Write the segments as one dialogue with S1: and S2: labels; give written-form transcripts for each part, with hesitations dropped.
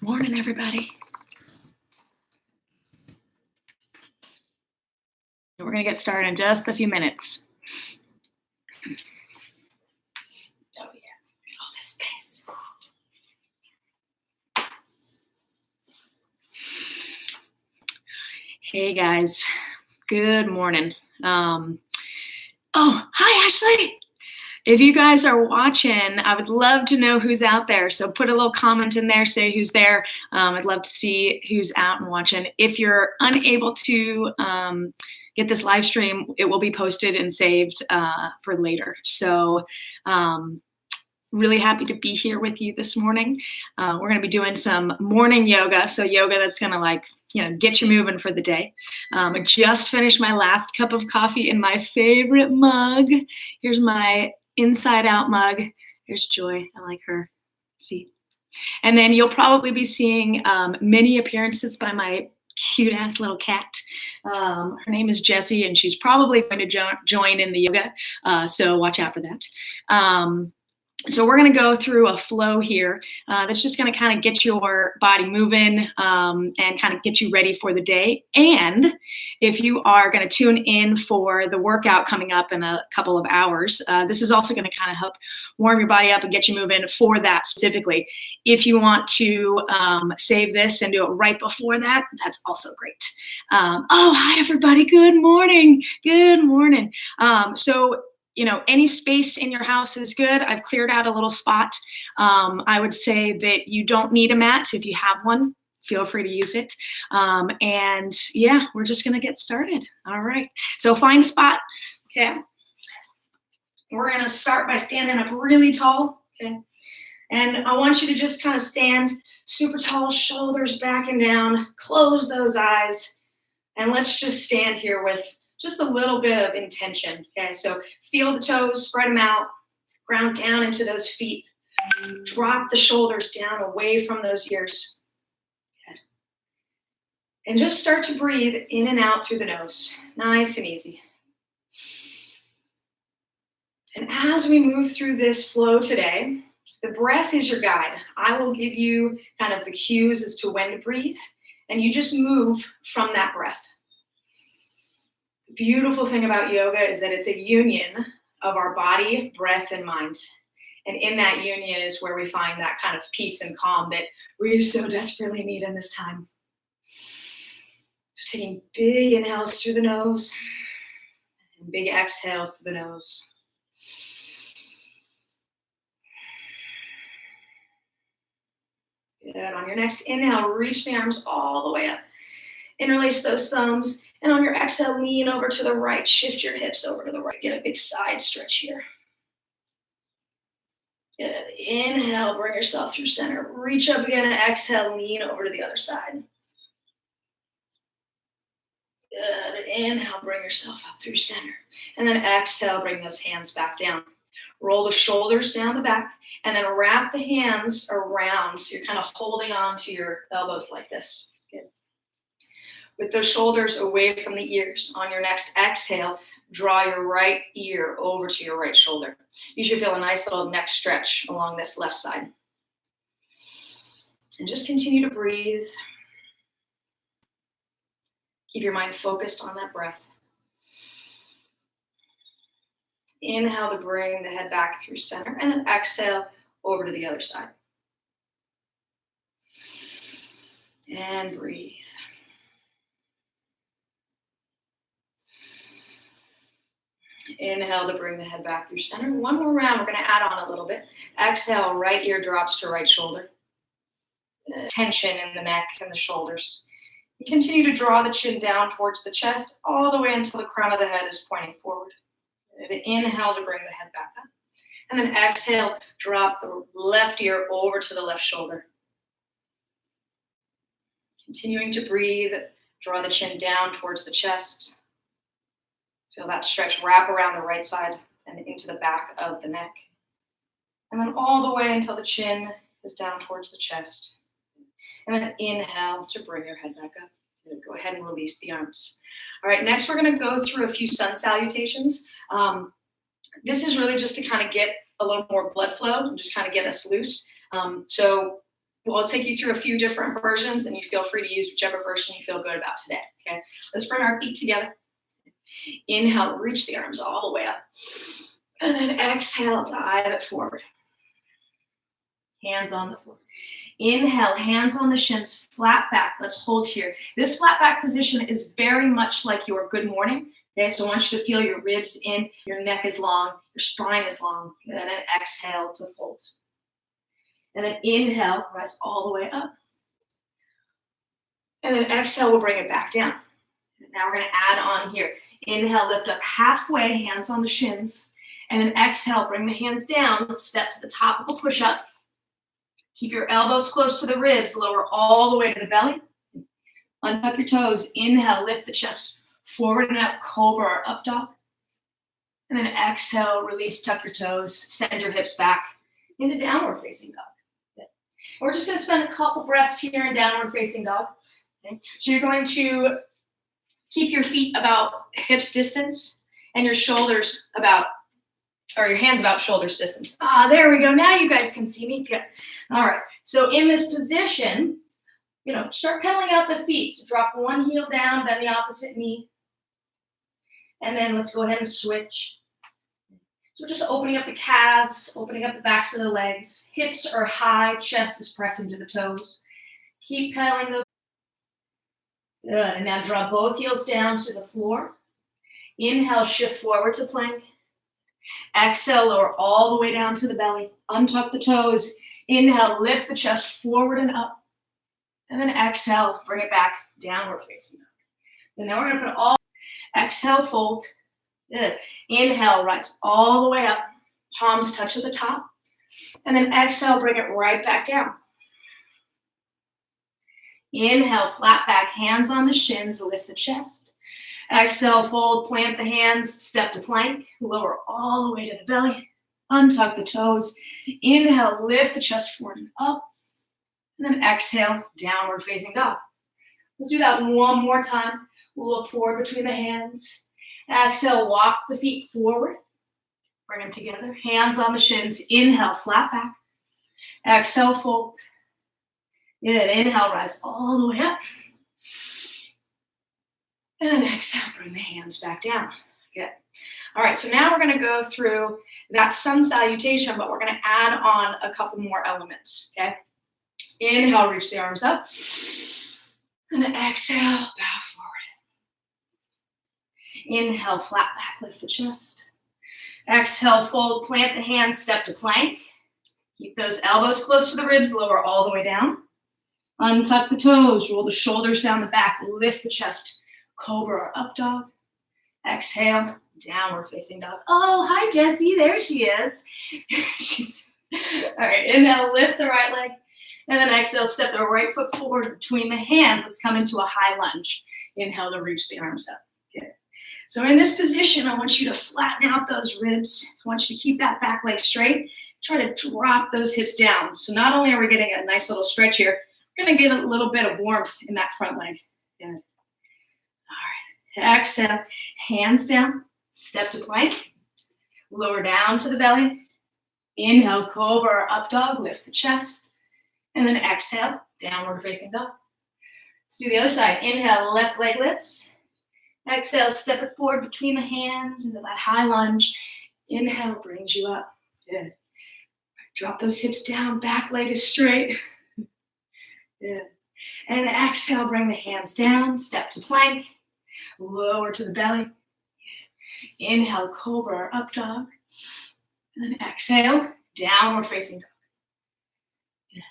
S1: Morning, everybody. We're going to get started in just a few minutes. Oh, yeah. All this space. Hey, guys. Good morning. Oh, hi, Ashley. If you guys are watching, I would love to know who's out there. So put a little comment in there, say who's there. I'd love to see who's out and watching. If you're unable to get this live stream, it will be posted and saved for later. So really happy to be here with you this morning. We're going to be doing some morning yoga. So yoga that's going to get you moving for the day. I just finished my last cup of coffee in my favorite mug. Here's my inside out mug. There's Joy. I like her. See? And then you'll probably be seeing many appearances by my cute ass little cat. Her name is Jessie, and she's probably going to join in the yoga. So watch out for that. So we're going to go through a flow here that's just going to kind of get your body moving and kind of get you ready for the day. And if you are going to tune in for the workout coming up in a couple of hours, this is also going to kind of help warm your body up and get you moving for that specifically. If you want to save this and do it right before that, that's also great. Hi, everybody. Good morning. Good morning. Any space in your house is good. I've cleared out a little spot. I would say that you don't need a mat. If you have one, feel free to use it. We're just going to get started. All right. So find a spot. Okay. We're going to start by standing up really tall. Okay. And I want you to just kind of stand super tall, shoulders back and down, close those eyes. And let's just stand here with just a little bit of intention, okay? So feel the toes, spread them out, ground down into those feet. Drop the shoulders down away from those ears. Good. And just start to breathe in and out through the nose. Nice and easy. And as we move through this flow today, the breath is your guide. I will give you kind of the cues as to when to breathe, and you just move from that breath. Beautiful thing about yoga is that it's a union of our body, breath, and mind. And in that union is where we find that kind of peace and calm that we so desperately need in this time. So taking big inhales through the nose and big exhales through the nose. Good. On your next inhale, reach the arms all the way up. Interlace those thumbs. And on your exhale, lean over to the right. Shift your hips over to the right. Get a big side stretch here. Good. Inhale, bring yourself through center. Reach up again and exhale, lean over to the other side. Good. Inhale, bring yourself up through center. And then exhale, bring those hands back down. Roll the shoulders down the back and then wrap the hands around. So you're kind of holding on to your elbows like this. Good. With those shoulders away from the ears. On your next exhale, draw your right ear over to your right shoulder. You should feel a nice little neck stretch along this left side. And just continue to breathe. Keep your mind focused on that breath. Inhale to bring the head back through center, and then exhale over to the other side. And breathe. Inhale to bring the head back through center. One more round, we're going to add on a little bit. Exhale, right ear drops to right shoulder. Tension in the neck and the shoulders. You continue to draw the chin down towards the chest all the way until the crown of the head is pointing forward. Inhale to bring the head back up. And then exhale, drop the left ear over to the left shoulder. Continuing to breathe, draw the chin down towards the chest. Feel that stretch wrap around the right side and into the back of the neck. And then all the way until the chin is down towards the chest. And then inhale to bring your head back up. And go ahead and release the arms. All right, next we're going to go through a few sun salutations. This is really just to kind of get a little more blood flow and just kind of get us loose. So We'll take you through a few different versions, and you feel free to use whichever version you feel good about today, okay? Let's bring our feet together. Inhale, reach the arms all the way up. And then exhale, dive it forward. Hands on the floor. Inhale, hands on the shins, flat back. Let's hold here. This flat back position is very much like your good morning. Okay, so I want you to feel your ribs in, your neck is long, your spine is long. And then exhale to fold. And then inhale, rise all the way up. And then exhale, we'll bring it back down. Now we're going to add on here. Inhale, lift up halfway, hands on the shins. And then exhale, bring the hands down, step to the top of a push-up. Keep your elbows close to the ribs, lower all the way to the belly. Untuck your toes. Inhale, lift the chest forward and up, cobra or up dog. And then exhale, release, tuck your toes, send your hips back into downward facing dog. Okay. We're just going to spend a couple breaths here in downward facing dog. Okay. So you're going to keep your feet about hips distance and your shoulders about, or your hands about shoulders distance. There we go. Now you guys can see me. Good. All right. So in this position, start pedaling out the feet. So drop one heel down, bend the opposite knee. And then let's go ahead and switch. So we're just opening up the calves, opening up the backs of the legs. Hips are high, chest is pressing to the toes. Keep pedaling those. Good. And now draw both heels down to the floor. Inhale, shift forward to plank. Exhale, lower all the way down to the belly. Untuck the toes. Inhale, lift the chest forward and up. And then exhale, bring it back, downward facing dog. And now we're going to put all, exhale, fold. Good. Inhale, rise all the way up. Palms touch at the top. And then exhale, bring it right back down. Inhale, flat back, hands on the shins, lift the chest. Exhale, fold, plant the hands, step to plank, lower all the way to the belly, untuck the toes. Inhale, lift the chest forward and up, and then exhale, downward facing dog. Let's do that one more time. We'll look forward between the hands. Exhale, walk the feet forward, bring them together, hands on the shins. Inhale, flat back. Exhale, fold. Good. Inhale, rise all the way up. And then exhale, bring the hands back down. Good. All right, so now we're going to go through that sun salutation, but we're going to add on a couple more elements, okay? Inhale, reach the arms up. And then exhale, bow forward. Inhale, flat back, lift the chest. Exhale, fold, plant the hands, step to plank. Keep those elbows close to the ribs, lower all the way down. Untuck the toes, roll the shoulders down the back, lift the chest. Cobra or up dog. Exhale, downward facing dog. Oh, hi, Jessie. There she is. All right, inhale, lift the right leg. And then exhale, step the right foot forward between the hands. Let's come into a high lunge. Inhale to reach the arms up. Good. So in this position, I want you to flatten out those ribs. I want you to keep that back leg straight. Try to drop those hips down. So not only are we getting a nice little stretch here, we're going to get a little bit of warmth in that front leg. Good. All right. Exhale, hands down, step to plank, lower down to the belly. Inhale, cobra or up dog, lift the chest. And then exhale, downward facing dog. Let's do the other side. Inhale, left leg lifts. Exhale, step it forward between the hands into that high lunge. Inhale, brings you up. Good. Drop those hips down, back leg is straight. Good. And exhale, bring the hands down, step to plank, lower to the belly. Inhale, cobra or up dog. And then exhale, downward facing dog. Good.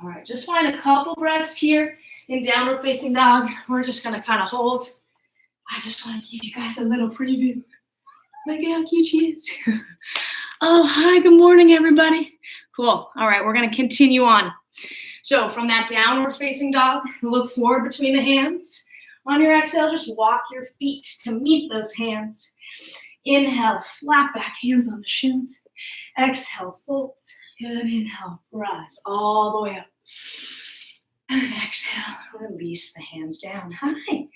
S1: All right, just find a couple breaths here in downward facing dog. We're just going to kind of hold. I just want to give you guys a little preview. Look at how cute she is. Oh, hi, good morning, everybody. Cool. All right, we're going to continue on. So from that downward facing dog, look forward between the hands. On your exhale, just walk your feet to meet those hands. Inhale, flat back, hands on the shins. Exhale, fold. Good. Inhale, rise all the way up. And exhale, release the hands down. Hi.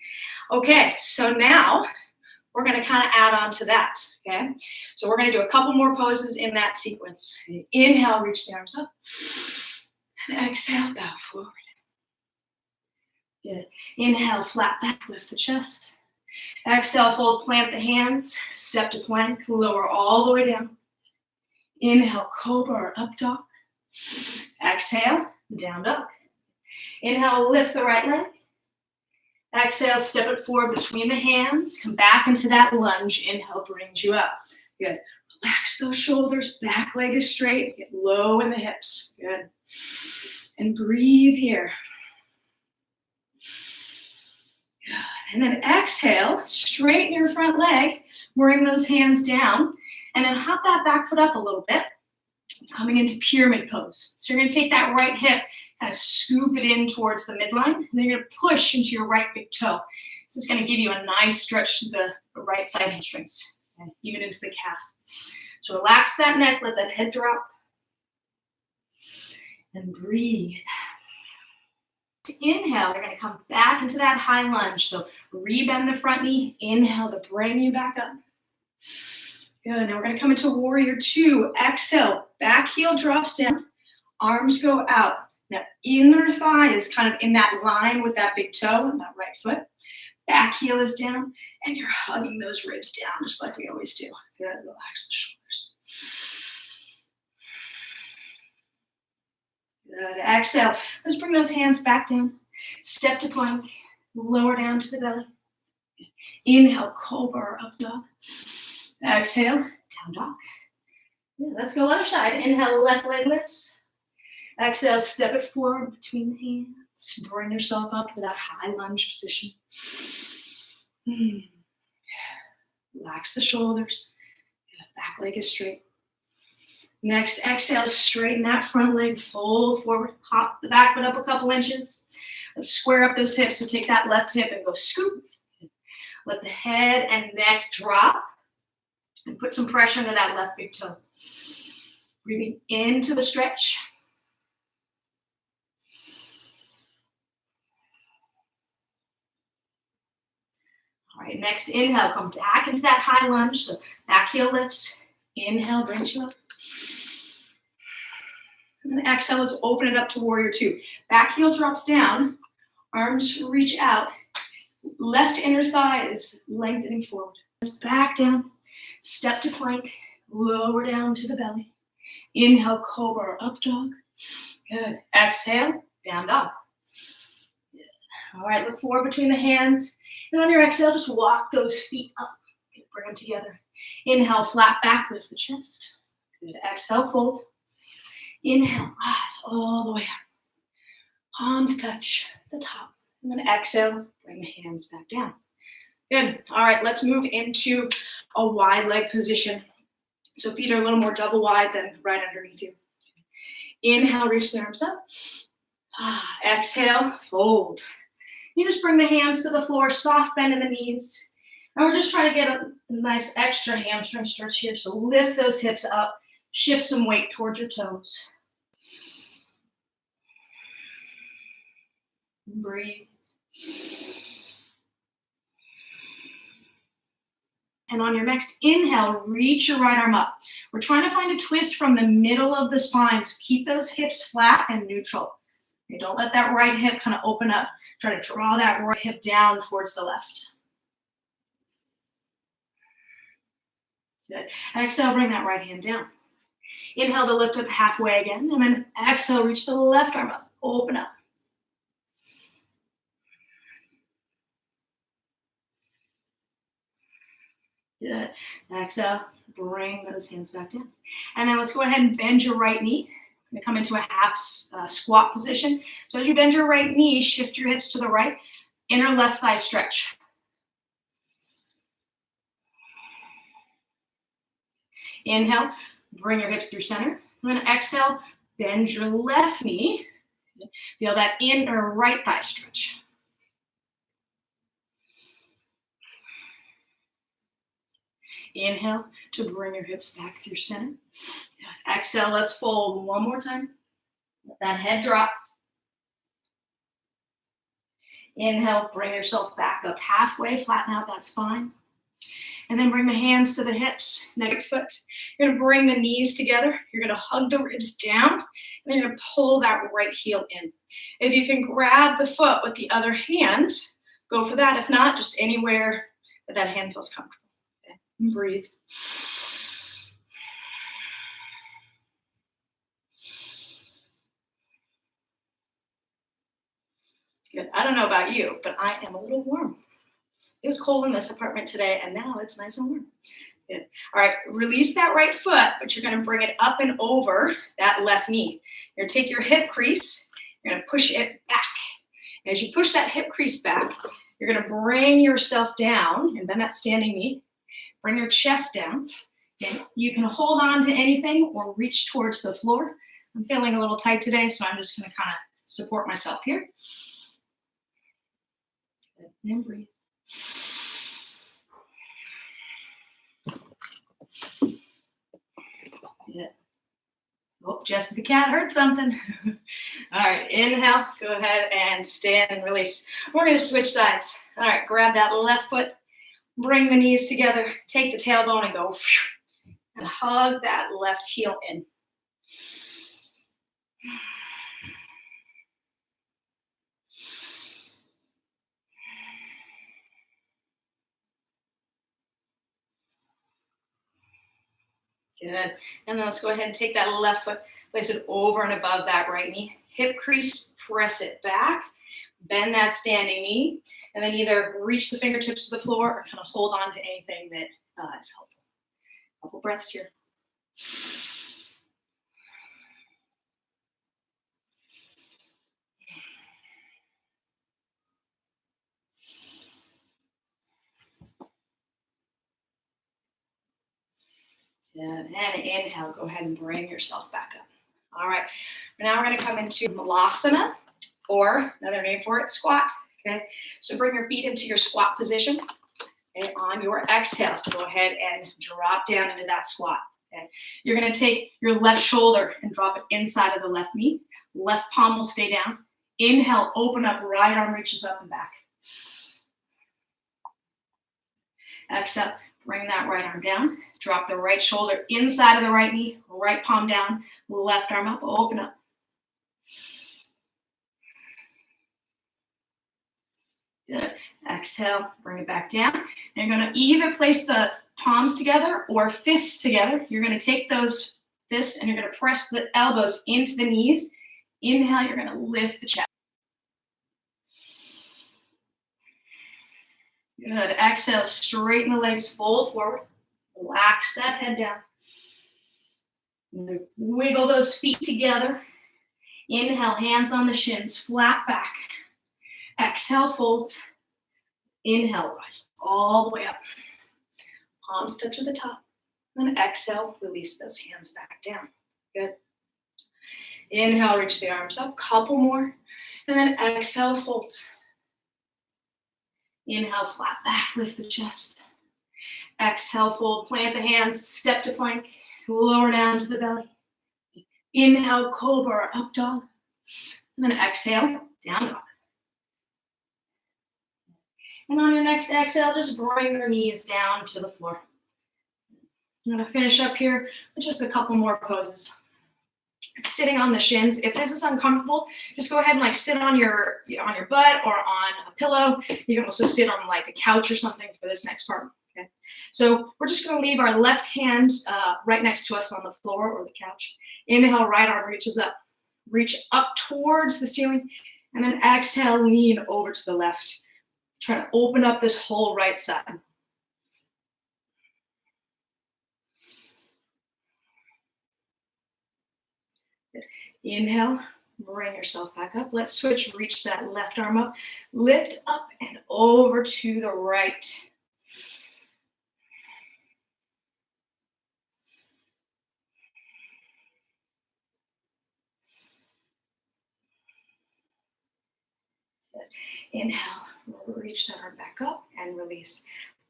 S1: Okay, so now we're going to kind of add on to that, okay? So we're going to do a couple more poses in that sequence. Inhale, reach the arms up. And exhale, bow forward. Good. Inhale, flat back, lift the chest. Exhale, fold, plant the hands, step to plank, lower all the way down. Inhale, cobra or up dog. Exhale, down dog. Inhale, lift the right leg. Exhale, step it forward between the hands. Come back into that lunge. Inhale brings you up. Good. Relax those shoulders. Back leg is straight. Get low in the hips. Good. And breathe here. Good. And then exhale, straighten your front leg. Bring those hands down. And then hop that back foot up a little bit. Coming into pyramid pose. So you're going to take that right hip, kind of scoop it in towards the midline, and then you're going to push into your right big toe. This is going to give you a nice stretch to the right side hamstrings, and even into the calf. So relax that neck, let that head drop, and breathe. To inhale, you're going to come back into that high lunge. So rebend the front knee, inhale to bring you back up. Good. Now we're going to come into warrior two. Exhale, back heel drops down, arms go out. Now inner thigh is kind of in that line with that big toe and that right foot. Back heel is down, and you're hugging those ribs down just like we always do. Good. Relax the shoulders. Good. Exhale. Let's bring those hands back down. Step to plank. Lower down to the belly. Inhale, cobra or up dog. Exhale, down dog. Yeah, let's go other side. Inhale, left leg lifts. Exhale, step it forward between the hands. Bring yourself up to that high lunge position. Relax the shoulders. Back leg is straight. Next, exhale, straighten that front leg, fold forward. Hop the back foot up a couple inches. Let's square up those hips. So take that left hip and go scoop. Let the head and neck drop. And put some pressure into that left big toe. Breathing into the stretch. All right, next inhale, come back into that high lunge. So back heel lifts. Inhale, brings you up. And then exhale, let's open it up to warrior two. Back heel drops down. Arms reach out. Left inner thigh is lengthening forward. Back down. Step to plank, lower down to the belly. Inhale, cobra or up dog. Good. Exhale, down dog. Good. All right, look forward between the hands. And on your exhale, just walk those feet up. Good. Bring them together. Inhale, flat back, lift the chest. Good. Exhale, fold. Inhale, rise all the way up. Palms touch the top. And then exhale, bring the hands back down. Good. All right, let's move into a wide leg position. So feet are a little more double wide than right underneath you. Inhale, reach the arms up. Exhale, fold. You just bring the hands to the floor, soft bend in the knees. And we're just trying to get a nice extra hamstring stretch here. So lift those hips up, shift some weight towards your toes. Breathe. And on your next inhale, reach your right arm up. We're trying to find a twist from the middle of the spine. So keep those hips flat and neutral. Okay, don't let that right hip kind of open up. Try to draw that right hip down towards the left. Good. Exhale, bring that right hand down. Inhale to lift up halfway again. And then exhale, reach the left arm up. Open up. Good. Exhale, bring those hands back down. And then let's go ahead and bend your right knee. I'm going to come into a half squat position. So as you bend your right knee, shift your hips to the right. Inner left thigh stretch. Inhale, bring your hips through center. And then exhale, bend your left knee. Feel that inner right thigh stretch. Inhale to bring your hips back through center. Exhale, let's fold one more time. Let that head drop. Inhale, bring yourself back up halfway, flatten out that spine. And then bring the hands to the hips, right foot. You're gonna bring the knees together. You're gonna hug the ribs down, and then you're gonna pull that right heel in. If you can grab the foot with the other hand, go for that. If not, just anywhere that hand feels comfortable. Okay. And breathe. Good. I don't know about you, but I am a little warm. It was cold in this apartment today, and now it's nice and warm. Good. All right, release that right foot, but you're gonna bring it up and over that left knee. You're gonna take your hip crease, you're gonna push it back. As you push that hip crease back, you're gonna bring yourself down and bend that standing knee. Bring your chest down. Okay. You can hold on to anything or reach towards the floor. I'm feeling a little tight today, so I'm just gonna kind of support myself here. Good. And breathe. Yeah. Oh, Jess the cat heard something. All right, inhale, go ahead and stand and release. We're gonna switch sides. All right, grab that left foot, bring the knees together, take the tailbone and go, and hug that left heel in. Good. And then let's go ahead and take that left foot, place it over and above that right knee. Hip crease, press it back. Bend that standing knee. And then either reach the fingertips to the floor or kind of hold on to anything that is helpful. Couple breaths here. And inhale, go ahead and bring yourself back up. All right, now we're gonna come into Malasana, or another name for it, squat. Okay, so bring your feet into your squat position. Okay, on your exhale, go ahead and drop down into that squat. Okay, you're gonna take your left shoulder and drop it inside of the left knee. Left palm will stay down. Inhale, open up, right arm reaches up and back. Exhale. Bring that right arm down. Drop the right shoulder inside of the right knee. Right palm down. Left arm up. Open up. Good. Exhale. Bring it back down. And you're going to either place the palms together or fists together. You're going to take those fists and you're going to press the elbows into the knees. Inhale. You're going to lift the chest. Good. Exhale, straighten the legs, fold forward. Relax that head down. Wiggle those feet together. Inhale, hands on the shins, flat back. Exhale, fold. Inhale, rise all the way up. Palms touch at the top. Then exhale, release those hands back down. Good. Inhale, reach the arms up. Couple more. And then exhale, fold. Inhale, flat back, lift the chest. Exhale, fold, plant the hands, step to plank, lower down to the belly. Inhale, cobra, up dog. And then exhale, down dog. And on your next exhale, just bring your knees down to the floor. I'm gonna finish up here with just a couple more poses. Sitting on the shins. If this is uncomfortable, just go ahead and sit on your butt or on a pillow. You can also sit on a couch or something for this next part. Okay. So we're just going to leave our left hand right next to us on the floor or the couch. Inhale, right arm reaches up. Reach up towards the ceiling, and then exhale, lean over to the left. Try to open up this whole right side. Inhale, bring yourself back up. Let's switch, reach that left arm up. Lift up and over to the right. Good. Inhale, reach that arm back up and release.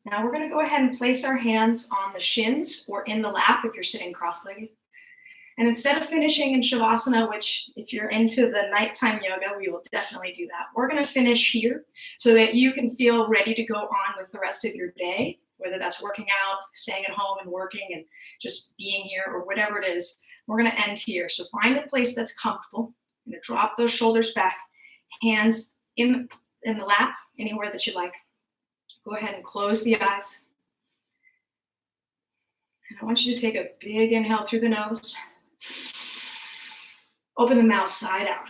S1: Now we're going to go ahead and place our hands on the shins or in the lap if you're sitting cross-legged. And instead of finishing in Shavasana, which if you're into the nighttime yoga, we will definitely do that. We're going to finish here so that you can feel ready to go on with the rest of your day. whether that's working out, staying at home and working and just being here, or whatever it is. We're going to end here. So find a place that's comfortable. I'm going to drop those shoulders back, hands in the lap, anywhere that you like. Go ahead and close the eyes. And I want you to take a big inhale through the nose. Open the mouth side out.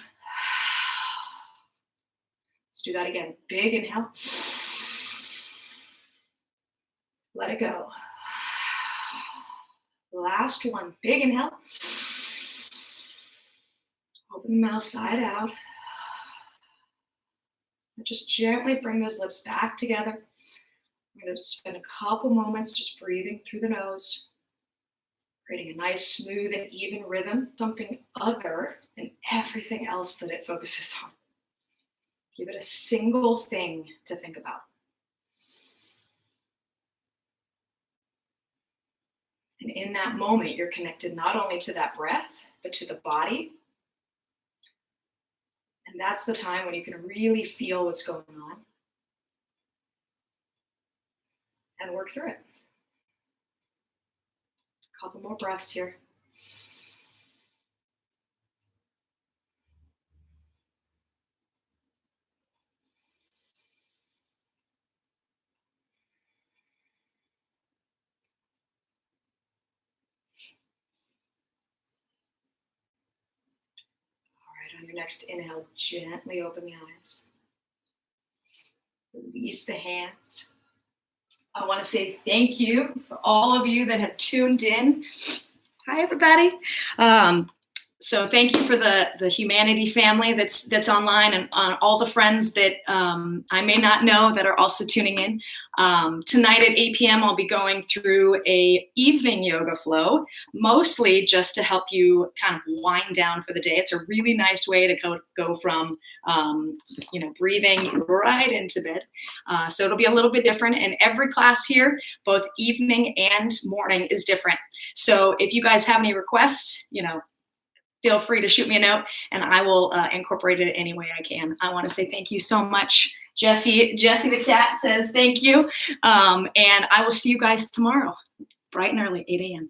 S1: Let's do that again. Big inhale. Let it go. Last one. Big inhale. Open the mouth side out. And just gently bring those lips back together. I'm going to spend a couple moments just breathing through the nose, creating a nice, smooth, and even rhythm, something other than everything else that it focuses on. Give it a single thing to think about. And in that moment, you're connected not only to that breath, but to the body. And that's the time when you can really feel what's going on and work through it. A couple more breaths here. On your next inhale, gently open the eyes. Release the hands. I want to say thank you for all of you that have tuned in. Hi, everybody. So thank you for the Humanity family that's online, and all the friends that I may not know that are also tuning in. Tonight at 8 p.m. I'll be going through a evening yoga flow, mostly just to help you kind of wind down for the day. It's a really nice way to go from breathing right into bed. So it'll be a little bit different, and every class here, both evening and morning, is different. So if you guys have any requests, feel free to shoot me a note, and I will incorporate it any way I can. I want to say thank you so much. Jessie the cat says thank you. And I will see you guys tomorrow, bright and early, 8 a.m.